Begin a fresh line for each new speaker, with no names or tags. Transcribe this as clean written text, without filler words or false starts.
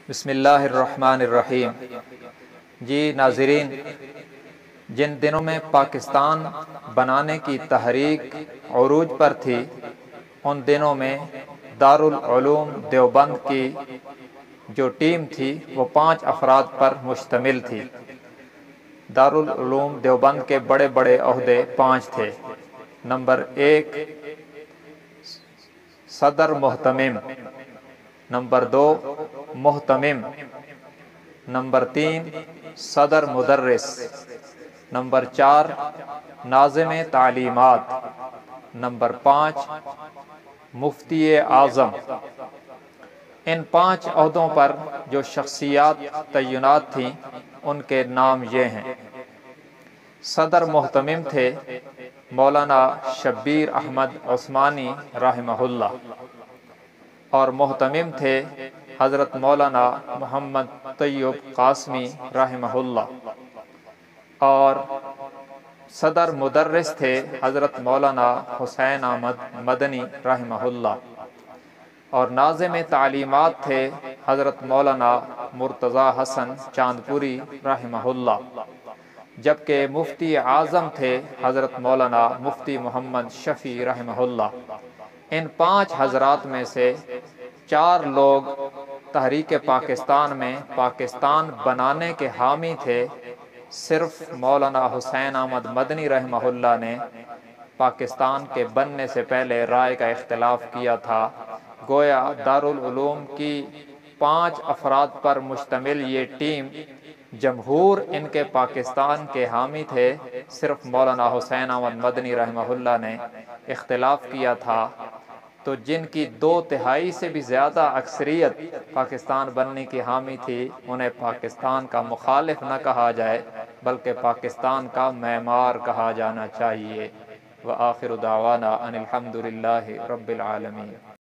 بسم اللہ الرحمن الرحیم۔ جی ناظرین، جن دنوں میں پاکستان بنانے کی تحریک عروج پر تھی، ان دنوں میں دارالعلوم دیوبند کی جو ٹیم تھی وہ 5 افراد پر مشتمل تھی۔ دارالعلوم دیوبند کے بڑے بڑے عہدے 5 تھے۔ نمبر 1 صدر محتمم، نمبر 2 محتمم، نمبر 3 صدر مدرس، نمبر 4 ناظم تعلیمات، نمبر 5 مفتی اعظم۔ ان 5 عہدوں پر جو شخصیات تعینات تھیں ان کے نام یہ ہیں۔ صدر محتمم تھے مولانا شبیر احمد عثمانی رحمہ اللہ، اور محتمم تھے حضرت مولانا محمد طیب قاسمی رحمہ اللہ، اور صدر مدرس تھے حضرت مولانا حسین احمد مدنی رحمہ اللہ، اور ناظم تعلیمات تھے حضرت مولانا مرتضی حسن چاندپوری رحمہ اللہ، جبکہ مفتی اعظم تھے حضرت مولانا مفتی محمد شفیع رحمہ اللہ۔ ان 5 حضرات میں سے 4 لوگ تحریک پاکستان میں پاکستان بنانے کے حامی تھے۔ صرف مولانا حسین احمد مدنی رحمہ اللہ نے پاکستان کے بننے سے پہلے رائے کا اختلاف کیا تھا۔ گویا دارالعلوم کی 5 افراد پر مشتمل یہ ٹیم، جمہور ان کے پاکستان کے حامی تھے، صرف مولانا حسین احمد مدنی رحمہ اللہ نے اختلاف کیا تھا۔ تو جن کی 2/3 سے بھی زیادہ اکثریت پاکستان بننے کی حامی تھی، انہیں پاکستان کا مخالف نہ کہا جائے بلکہ پاکستان کا معمار کہا جانا چاہیے۔ وآخر دعوانا ان الحمد للہ رب العالمین۔